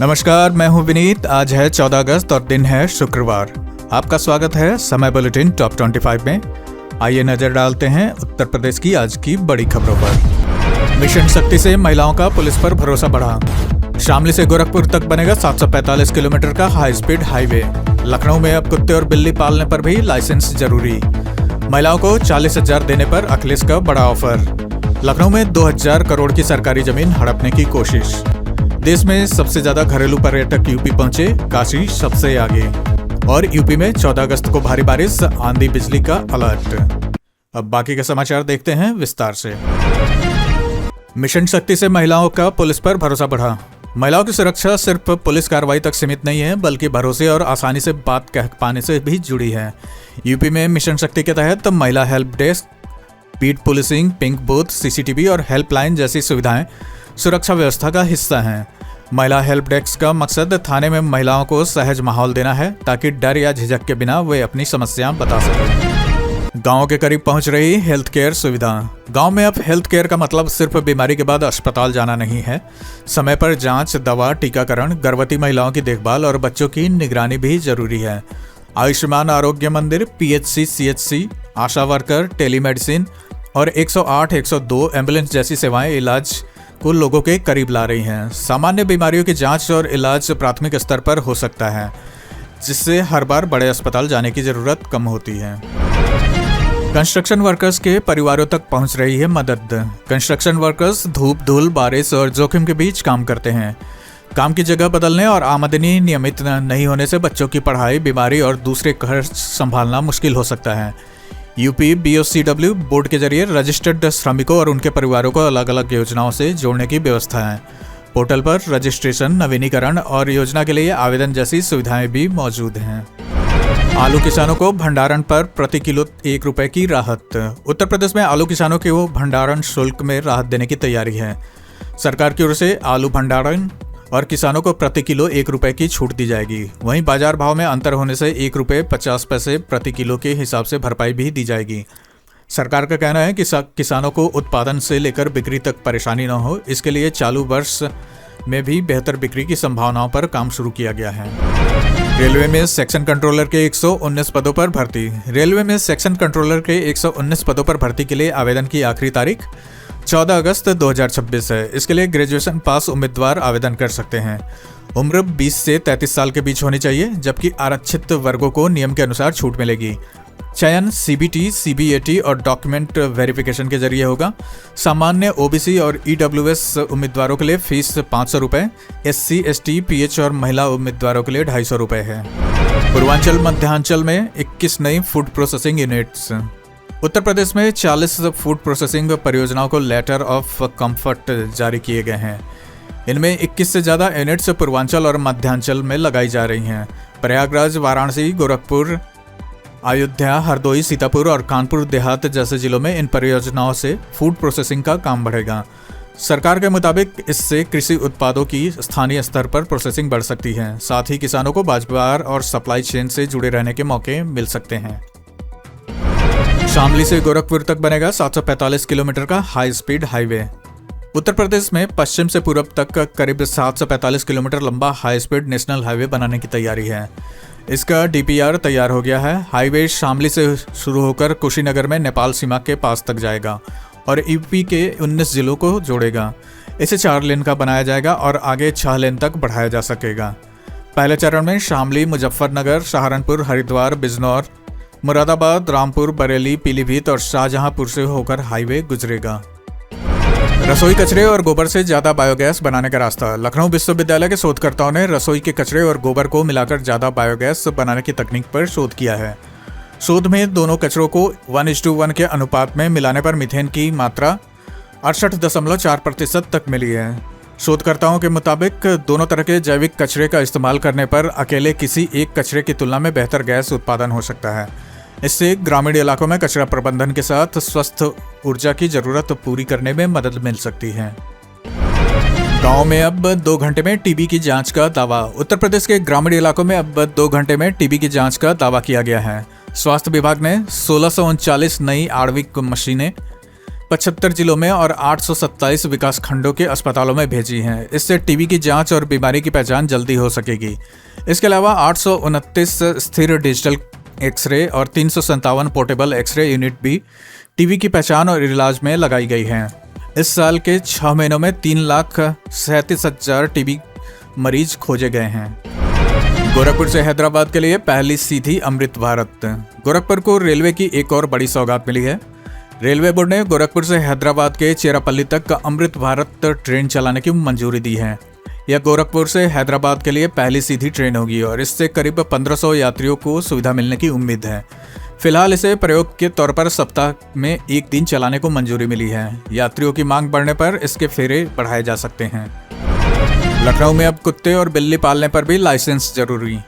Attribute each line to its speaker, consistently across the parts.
Speaker 1: नमस्कार, मैं हूं विनीत। आज है 14 अगस्त और दिन है शुक्रवार। आपका स्वागत है समय बुलेटिन टॉप 25 में। आइए नजर डालते हैं उत्तर प्रदेश की आज की बड़ी खबरों पर। मिशन शक्ति से महिलाओं का पुलिस पर भरोसा बढ़ा। शामली से गोरखपुर तक बनेगा 745 किलोमीटर का हाई स्पीड हाईवे। लखनऊ में अब कुत्ते और बिल्ली पालने पर भी लाइसेंस जरूरी। महिलाओं को 40,000 देने पर अखिलेश का बड़ा ऑफर। लखनऊ में 2,000 करोड़ की सरकारी जमीन हड़पने की कोशिश। देश में सबसे ज्यादा घरेलू पर्यटक यूपी पहुंचे, काशी सबसे आगे। और यूपी में 14 अगस्त को भारी बारिश, आंधी बिजली का अलर्ट। अब बाकी के समाचार देखते हैं विस्तार से। मिशन शक्ति से महिलाओं का पुलिस पर भरोसा बढ़ा। महिलाओं की सुरक्षा सिर्फ पुलिस कार्रवाई तक सीमित नहीं है, बल्कि भरोसे और आसानी से बात कह पाने से भी जुड़ी है। यूपी में मिशन शक्ति के तहत महिला help desk, beat policing, pink booth, CCTV और हेल्पलाइन जैसी सुविधाएं सुरक्षा व्यवस्था का हिस्सा हैं। महिला हेल्प डेस्क का मकसद थाने में महिलाओं को सहज माहौल देना है, ताकि डर या झिझक के बिना वे अपनी समस्या बता सकें। गांव के करीब पहुंच रही हेल्थ केयर सुविधा। गांव में अब हेल्थ केयर का मतलब सिर्फ बीमारी के बाद अस्पताल जाना नहीं है। समय पर जांच, दवा, टीकाकरण, गर्भवती महिलाओं की देखभाल और बच्चों की निगरानी भी जरूरी है। आयुष्मान आरोग्य मंदिर, पीएचसी, सीएचसी, आशा वर्कर, टेलीमेडिसिन और 108, 102 एम्बुलेंस जैसी सेवाएं इलाज को लोगों के करीब ला रही हैं। सामान्य बीमारियों की जांच और इलाज प्राथमिक स्तर पर हो सकता है, जिससे हर बार बड़े अस्पताल जाने की जरूरत कम होती है। कंस्ट्रक्शन वर्कर्स के परिवारों तक पहुंच रही है मदद। कंस्ट्रक्शन वर्कर्स धूप, धूल, बारिश और जोखिम के बीच काम करते हैं। काम की जगह बदलने और आमदनी नियमित नहीं होने से बच्चों की पढ़ाई, बीमारी और दूसरे खर्च संभालना मुश्किल हो सकता है। यूपी BOCW बोर्ड के जरिए रजिस्टर्ड श्रमिकों और उनके परिवारों को अलग अलग योजनाओं से जोड़ने की व्यवस्था है। पोर्टल पर रजिस्ट्रेशन, नवीनीकरण और योजना के लिए आवेदन जैसी सुविधाएं भी मौजूद हैं। आलू किसानों को भंडारण पर प्रति किलो 1 रुपए की राहत। उत्तर प्रदेश में आलू किसानों को भंडारण शुल्क में राहत देने की तैयारी है। सरकार की ओर से आलू भंडारण और किसानों को प्रति किलो 1 रुपए की छूट दी जाएगी। वहीं बाजार भाव में अंतर होने से 1 रुपए 50 पैसे प्रति किलो के हिसाब से भरपाई भी दी जाएगी। सरकार का कहना है कि किसानों को उत्पादन से लेकर बिक्री तक परेशानी न हो, इसके लिए चालू वर्ष में भी बेहतर बिक्री की संभावनाओं पर काम शुरू किया गया है। रेलवे में सेक्शन कंट्रोलर के 119 पदों पर भर्ती। रेलवे में सेक्शन कंट्रोलर के 119 पदों पर भर्ती के लिए आवेदन की आखिरी तारीख 14 अगस्त 2026 है। इसके लिए ग्रेजुएशन पास उम्मीदवार आवेदन कर सकते हैं। उम्र 20 से 33 साल के बीच होनी चाहिए, जबकि आरक्षित वर्गों को नियम के अनुसार छूट मिलेगी। चयन CBT, CBAT और डॉक्यूमेंट वेरिफिकेशन के जरिए होगा। सामान्य OBC और EWS उम्मीदवारों के लिए फीस 500 रुपये, SC, ST, PH और महिला उम्मीदवारों के लिए 250 रुपये है। पूर्वांचल मध्यांचल में 21 नई food processing units. Uttar Pradesh में 40 फूड प्रोसेसिंग परियोजनाओं को लेटर ऑफ कंफर्ट जारी किए गए हैं। इनमें 21 से ज़्यादा यूनिट्स पूर्वांचल और मध्यांचल में लगाई जा रही हैं। प्रयागराज, वाराणसी, गोरखपुर, अयोध्या, हरदोई, सीतापुर और कानपुर देहात जैसे जिलों में इन परियोजनाओं से फूड प्रोसेसिंग का काम बढ़ेगा। सरकार के मुताबिक इससे कृषि उत्पादों की स्थानीय स्तर पर प्रोसेसिंग बढ़ सकती है। साथ ही किसानों को बाजार और सप्लाई चेन से जुड़े रहने के मौके मिल सकते हैं। शामली से गोरखपुर तक बनेगा 745 किलोमीटर का high speed highway. Uttar Pradesh में पश्चिम से पूर्व तक करीब 745 किलोमीटर लंबा हाई स्पीड नेशनल हाईवे बनाने की तैयारी है। इसका DPR तैयार हो गया है। हाईवे शामली से शुरू होकर कुशीनगर में नेपाल सीमा के पास तक जाएगा और यूपी के 19 जिलों को जोड़ेगा। इसे 4 लेन का बनाया जाएगा और आगे 6 लेन तक बढ़ाया जा सकेगा। पहले चरण में शामली, मुजफ्फरनगर, सहारनपुर, हरिद्वार, बिजनौर, मुरादाबाद, रामपुर, बरेली, पीलीभीत और शाहजहांपुर से होकर हाईवे गुजरेगा। रसोई कचरे और गोबर से ज्यादा बायोगैस बनाने का रास्ता। लखनऊ विश्वविद्यालय के शोधकर्ताओं ने रसोई के कचरे और गोबर को मिलाकर ज्यादा बायोगैस बनाने की तकनीक पर शोध किया है। शोध में दोनों कचरों को 1:1 के अनुपात में मिलाने पर मीथेन की मात्रा 68.4% तक मिली है। शोधकर्ताओं के मुताबिक दोनों तरह के जैविक कचरे का इस्तेमाल करने पर अकेले किसी एक कचरे की तुलना में बेहतर गैस उत्पादन हो सकता है। इससे ग्रामीण इलाकों में कचरा प्रबंधन के साथ स्वस्थ ऊर्जा की जरूरत पूरी करने में मदद मिल सकती है। गांव में अब 2 घंटे में टीबी की जांच का दावा। उत्तर प्रदेश के ग्रामीण इलाकों में अब 2 घंटे में टीबी की जांच का दावा किया गया है। स्वास्थ्य विभाग ने 1639 नई आणविक मशीनें 75 जिलों में और 827 विकास खंडों के अस्पतालों में भेजी हैं। इससे टीबी की जांच और बीमारी की पहचान जल्दी हो सकेगी। इसके अलावा 829 स्थिर डिजिटल एक्सरे और 357 पोर्टेबल एक्सरे यूनिट भी टीबी की पहचान और इलाज में लगाई गई हैं। इस साल के 6 महीनों में 3,37,000 टीबी मरीज खोजे गए हैं। गोरखपुर से हैदराबाद के लिए पहली सीधी अमृत भारत। गोरखपुर को रेलवे की एक और बड़ी सौगात मिली है। रेलवे बोर्ड ने गोरखपुर से हैदराबाद के चेरापल्ली तक अमृत भारत ट्रेन चलाने की मंजूरी दी है। यह गोरखपुर से हैदराबाद के लिए पहली सीधी ट्रेन होगी और इससे करीब 1500 यात्रियों को सुविधा मिलने की उम्मीद है। फिलहाल इसे प्रयोग के तौर पर सप्ताह में एक दिन चलाने को मंजूरी मिली है। यात्रियों की मांग बढ़ने पर इसके फेरे बढ़ाए जा सकते हैं। लखनऊ में अब कुत्ते और बिल्ली पालने पर भी लाइसेंस जरूरी।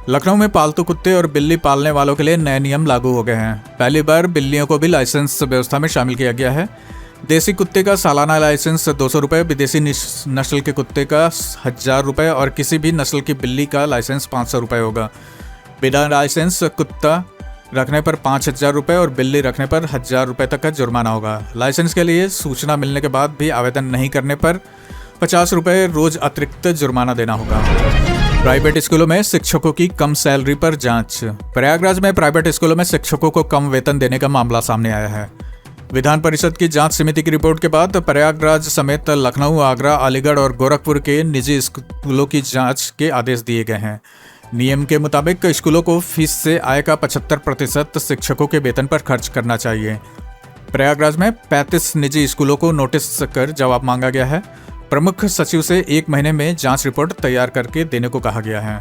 Speaker 1: लखनऊ में पालतू कुत्ते और बिल्ली पालने वालों के लिए नए नियम लागू हो गए हैं। पहली बार बिल्लियों को भी लाइसेंस व्यवस्था में शामिल किया गया है। देसी कुत्ते का सालाना लाइसेंस 200 रुपये, विदेशी नस्ल के कुत्ते का 1000 रुपये और किसी भी नस्ल की बिल्ली का लाइसेंस 500 रुपये होगा। बिना लाइसेंस कुत्ता रखने पर 5000 रुपये और बिल्ली रखने पर 1000 रुपये तक का जुर्माना होगा। लाइसेंस के लिए सूचना मिलने के बाद भी आवेदन नहीं करने पर 50 रुपये रोज अतिरिक्त जुर्माना देना होगा। प्राइवेट स्कूलों में शिक्षकों की कम सैलरी पर जांच। प्रयागराज में प्राइवेट स्कूलों में शिक्षकों को कम वेतन देने का मामला सामने आया है। विधान परिषद की जांच समिति की रिपोर्ट के बाद प्रयागराज समेत लखनऊ, आगरा, अलीगढ़ और गोरखपुर के निजी स्कूलों की जांच के आदेश दिए गए हैं। नियम के मुताबिक स्कूलों को फीस से आय का 75% शिक्षकों के वेतन पर खर्च करना चाहिए। प्रयागराज में 35 निजी स्कूलों को नोटिस कर जवाब मांगा गया है। प्रमुख सचिव से 1 महीने में जांच रिपोर्ट तैयार करके देने को कहा गया है।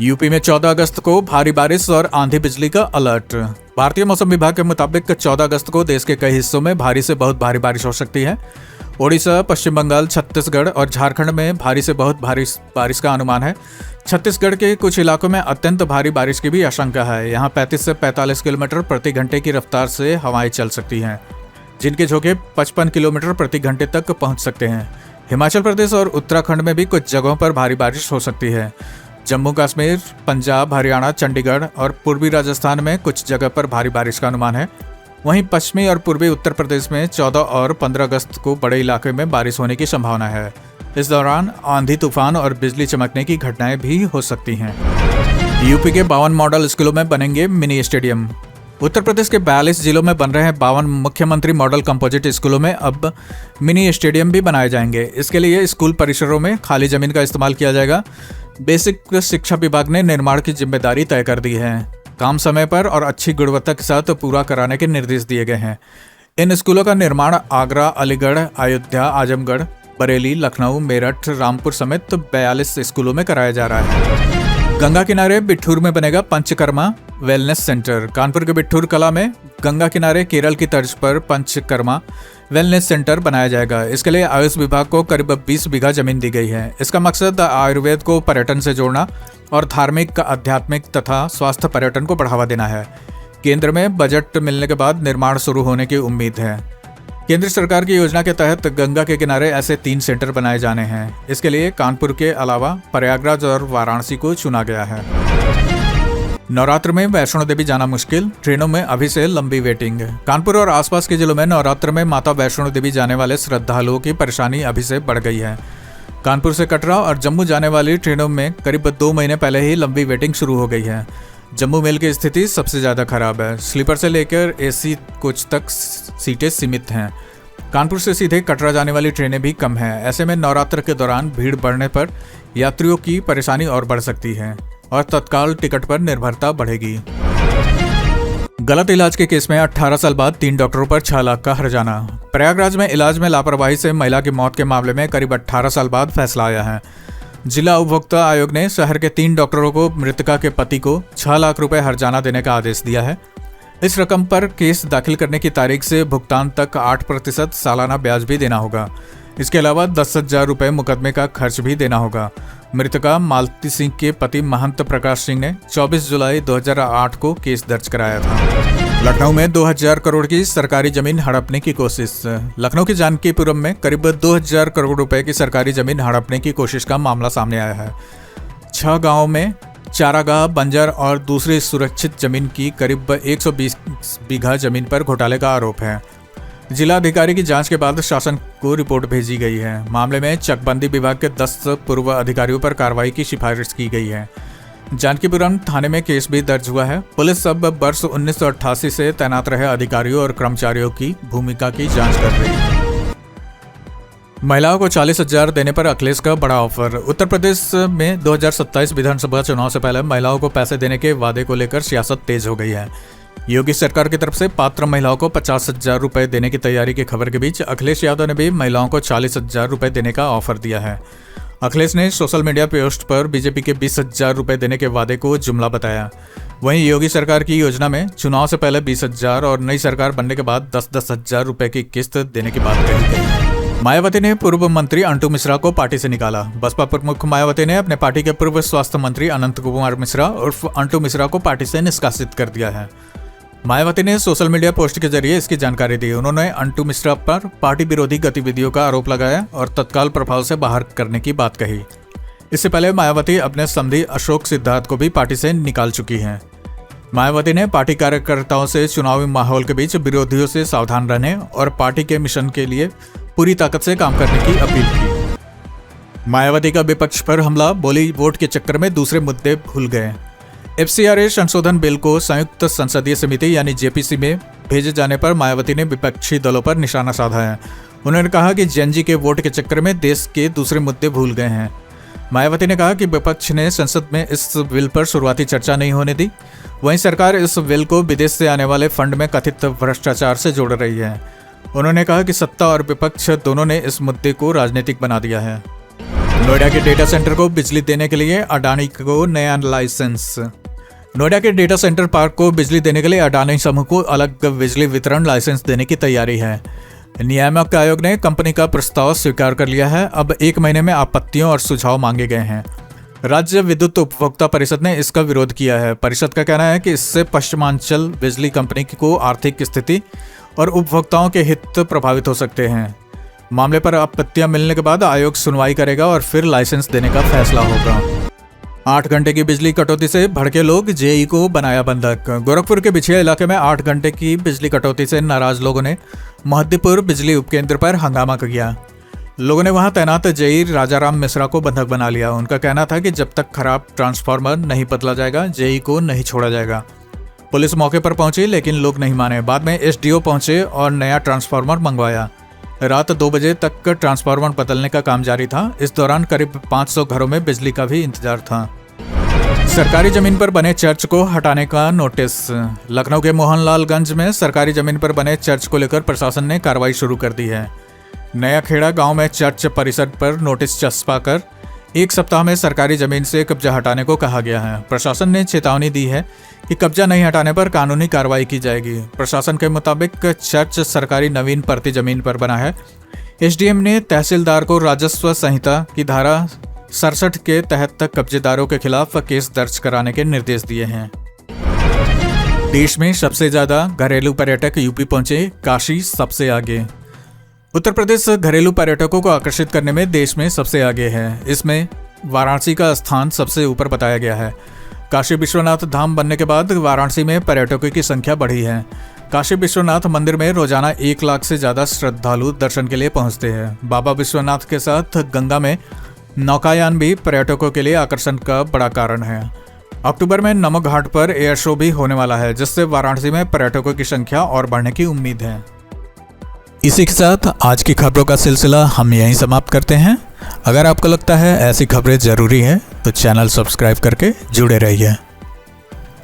Speaker 1: यूपी में 14 अगस्त को भारी बारिश और आंधी बिजली का अलर्ट। भारतीय मौसम विभाग के मुताबिक 14 अगस्त को देश के कई हिस्सों में भारी से बहुत भारी बारिश हो सकती है। ओडिशा, पश्चिम बंगाल, छत्तीसगढ़ और झारखंड में भारी से बहुत भारी बारिश का अनुमान है। छत्तीसगढ़ के कुछ इलाकों में अत्यंत भारी बारिश की भी आशंका है। यहाँ 35 से 45 किलोमीटर प्रति घंटे की रफ्तार से हवाएं चल सकती हैं, जिनके झोंके 55 किलोमीटर प्रति घंटे तक पहुंच सकते हैं। हिमाचल प्रदेश और उत्तराखंड में भी कुछ जगहों पर भारी बारिश हो सकती है। जम्मू कश्मीर, पंजाब, हरियाणा, चंडीगढ़ और पूर्वी राजस्थान में कुछ जगह पर भारी बारिश का अनुमान है। वहीं पश्चिमी और पूर्वी उत्तर प्रदेश में 14 और 15 अगस्त को बड़े इलाके में बारिश होने की संभावना है। इस दौरान आंधी, तूफान और बिजली चमकने की घटनाएं भी हो सकती हैं। यूपी के 52 मॉडल स्कूलों में बनेंगे मिनी स्टेडियम। उत्तर प्रदेश के 42 जिलों में बन रहे 52 मुख्यमंत्री मॉडल कंपोजिट स्कूलों में अब मिनी स्टेडियम भी बनाए जाएंगे। इसके लिए स्कूल परिसरों में खाली जमीन का इस्तेमाल किया जाएगा। बेसिक शिक्षा विभाग ने निर्माण की जिम्मेदारी तय कर दी है। काम समय पर और अच्छी गुणवत्ता के साथ पूरा कराने के निर्देश दिए गए हैं। इन स्कूलों का निर्माण आगरा, अलीगढ़, अयोध्या, आजमगढ़, बरेली, लखनऊ, मेरठ, रामपुर समेत 42 स्कूलों में कराया जा रहा है। गंगा किनारे बिठूर में बनेगा पंचकर्मा वेलनेस सेंटर। कानपुर के बिठूर कला में गंगा किनारे केरल की तर्ज पर पंचकर्मा वेलनेस सेंटर बनाया जाएगा। इसके लिए आयुष विभाग को करीब 20 बीघा जमीन दी गई है। इसका मकसद आयुर्वेद को पर्यटन से जोड़ना और धार्मिक, आध्यात्मिक तथा स्वास्थ्य पर्यटन को बढ़ावा देना है। केंद्र में बजट मिलने के बाद निर्माण शुरू होने की उम्मीद है। केंद्र सरकार की योजना के तहत गंगा के किनारे ऐसे 3 सेंटर बनाए जाने हैं। इसके लिए कानपुर के अलावा प्रयागराज और वाराणसी को चुना गया है। नवरात्र में वैष्णो देवी जाना मुश्किल, ट्रेनों में अभी से लंबी वेटिंग। कानपुर और आसपास के जिलों में नवरात्र में माता वैष्णो देवी जाने वाले श्रद्धालुओं की परेशानी अभी से बढ़ गई है। कानपुर से कटरा और जम्मू जाने वाली ट्रेनों में करीब 2 महीने पहले ही लंबी वेटिंग शुरू हो गई है। जम्मू मेल की स्थिति सबसे ज़्यादा खराब है। स्लीपर से लेकर एसी कोच तक सीटें सीमित हैं। कानपुर से सीधे कटरा जाने वाली ट्रेनें भी कम हैं। ऐसे में नवरात्र के दौरान भीड़ बढ़ने पर यात्रियों की परेशानी और बढ़ सकती है और तत्काल टिकट पर निर्भरता बढ़ेगी। गलत इलाज के केस में 18 साल बाद 3 डॉक्टरों पर 6 लाख का हर्जाना। प्रयागराज में इलाज में लापरवाही से महिला की मौत के मामले में करीब 18 साल बाद फैसला आया है। जिला उपभोक्ता आयोग ने शहर के 3 डॉक्टरों को मृतका के पति को 6 लाख रुपए हर्जाना देने का आदेश दिया है। इस रकम पर केस दाखिल करने की तारीख से भुगतान तक 8% सालाना ब्याज भी देना होगा। इसके अलावा 10,000 रुपये मुकदमे का खर्च भी देना होगा। मृतका मालती सिंह के पति महंत प्रकाश सिंह ने 24 जुलाई 2008 को केस दर्ज कराया था। लखनऊ में 2000 करोड़ की सरकारी जमीन हड़पने की कोशिश। लखनऊ के जानकीपुरम में करीब 2000 करोड़ रुपए की सरकारी जमीन हड़पने की कोशिश का मामला सामने आया है। 6 गांवों में चारागाह, बंजर और दूसरी सुरक्षित जमीन की करीब 120 बीघा जमीन पर घोटाले का आरोप है। जिला अधिकारी की जांच के बाद शासन को रिपोर्ट भेजी गई है। मामले में चकबंदी विभाग के 10 पूर्व अधिकारियों पर कार्रवाई की सिफारिश की गई है। जानकीपुरम थाने में केस भी दर्ज हुआ है। पुलिस अब वर्ष 1988 से तैनात रहे अधिकारियों और कर्मचारियों की भूमिका की जांच कर रही है। महिलाओं को 40,000 देने पर अखिलेश का बड़ा ऑफर। उत्तर प्रदेश में 2027 विधानसभा चुनाव से पहले महिलाओं को पैसे देने के वादे को लेकर सियासत तेज हो गई है। योगी सरकार की तरफ से पात्र महिलाओं को 50,000 रुपए देने की तैयारी की खबर के बीच अखिलेश यादव ने भी महिलाओं को 40,000 रुपए देने का ऑफर दिया है। अखिलेश ने सोशल मीडिया पोस्ट पर बीजेपी के 20,000 रुपए देने के वादे को जुमला बताया। वहीं योगी सरकार की योजना में चुनाव से पहले 20,000 और नई सरकार बनने के बाद 10,000 रुपए की किस्त देने की बात कही गई। मायावती ने पूर्व मंत्री अंटू मिश्रा को पार्टी से निकाला। बसपा प्रमुख मायावती ने अपने पार्टी के पूर्व स्वास्थ्य मंत्री अनंत कुमार मिश्रा उर्फ अंटू मिश्रा को पार्टी से निष्कासित कर दिया है। मायावती ने सोशल मीडिया पोस्ट के जरिए इसकी जानकारी दी। उन्होंने अंटू मिश्रा पर पार्टी विरोधी गतिविधियों का आरोप लगाया और तत्काल प्रभाव से बाहर करने की बात कही। इससे पहले मायावती अपने समधी अशोक सिद्धार्थ को भी पार्टी से निकाल चुकी हैं। मायावती ने पार्टी कार्यकर्ताओं से चुनावी माहौल के बीच विरोधियों से सावधान रहने और पार्टी के मिशन के लिए पूरी ताकत से काम करने की अपील की। मायावती का विपक्ष पर हमला, बोली वोट के चक्कर में दूसरे मुद्दे भूल गए। FCRA संशोधन बिल को संयुक्त संसदीय समिति यानी JPC में भेजे जाने पर मायावती ने विपक्षी दलों पर निशाना साधा है। उन्होंने कहा कि जनजी के वोट के चक्कर में देश के दूसरे मुद्दे भूल गए हैं। मायावती ने कहा कि विपक्ष ने संसद में इस बिल पर शुरुआती चर्चा नहीं होने दी। वहीं सरकार इस बिल को विदेश से आने वाले फंड में कथित भ्रष्टाचार से जोड़ रही है। उन्होंने कहा कि सत्ता और विपक्ष दोनों ने इस मुद्दे को राजनीतिक बना दिया है। नोएडा के डेटा सेंटर को बिजली देने के लिए अडानी को नया लाइसेंस। नोएडा के डेटा सेंटर पार्क को बिजली देने के लिए अडानी समूह को अलग बिजली वितरण लाइसेंस देने की तैयारी है। नियामक आयोग ने कंपनी का प्रस्ताव स्वीकार कर लिया है। अब 1 महीने में आपत्तियों और सुझाव मांगे गए हैं। राज्य विद्युत उपभोक्ता परिषद ने इसका विरोध किया है। परिषद का कहना है कि इससे पश्चिमांचल बिजली कंपनी को आर्थिक स्थिति और उपभोक्ताओं के हित प्रभावित हो सकते हैं। मामले पर आपत्तियां मिलने के बाद आयोग सुनवाई करेगा और फिर लाइसेंस देने का फैसला होगा। 8 घंटे की बिजली कटौती से भड़के लोग, जेई को बनाया बंधक। गोरखपुर के बिछिया इलाके में 8 घंटे की बिजली कटौती से नाराज लोगों ने महद्दीपुर बिजली उपकेंद्र पर हंगामा किया। लोगों ने वहां तैनात जेई राजाराम मिश्रा को बंधक बना लिया। उनका कहना था कि जब तक खराब ट्रांसफार्मर नहीं बदला जाएगा, जेई को नहीं छोड़ा जाएगा। पुलिस मौके पर पहुंची लेकिन लोग नहीं माने। बाद में SDO पहुंचे और नया ट्रांसफार्मर मंगवाया। रात 2 बजे तक ट्रांसफार्मर बदलने का काम जारी था। इस दौरान करीब 500 घरों में बिजली का भी इंतजार था। सरकारी जमीन पर बने चर्च को हटाने का नोटिस। लखनऊ के मोहनलालगंज में सरकारी जमीन पर बने चर्च को लेकर प्रशासन ने कार्रवाई शुरू कर दी है। नया खेड़ा गांव में चर्च परिसर पर नोटिस चस्पाकर 1 सप्ताह में सरकारी जमीन से कब्जा हटाने को कहा गया है। प्रशासन ने चेतावनी दी है कि कब्जा नहीं हटाने पर कानूनी कार्रवाई की जाएगी। प्रशासन के मुताबिक चर्च सरकारी नवीन परती जमीन पर बना है। SDM ने तहसीलदार को राजस्व संहिता की धारा 67 के तहत कब्जेदारों के खिलाफ केस दर्ज कराने के निर्देश दिए हैं। देश में सबसे ज्यादा घरेलू पर्यटक यूपी पहुंचे, काशी सबसे आगे। उत्तर प्रदेश घरेलू पर्यटकों को आकर्षित करने में देश में सबसे आगे है। इसमें वाराणसी का स्थान सबसे ऊपर बताया गया है। काशी विश्वनाथ धाम बनने के बाद वाराणसी में पर्यटकों की संख्या बढ़ी है। काशी विश्वनाथ मंदिर में रोजाना 1 लाख से ज्यादा श्रद्धालु दर्शन के लिए पहुंचते हैं। बाबा विश्वनाथ के साथ गंगा में नौकायान भी पर्यटकों के लिए आकर्षण का बड़ा कारण है। अक्टूबर में नमक घाट पर एयर शो भी होने वाला है, जिससे वाराणसी में पर्यटकों की संख्या और बढ़ने की उम्मीद है। इसी के साथ आज की खबरों का सिलसिला हम यहीं समाप्त करते हैं। अगर आपको लगता है ऐसी खबरें जरूरी है तो चैनल सब्सक्राइब करके जुड़े रहिए।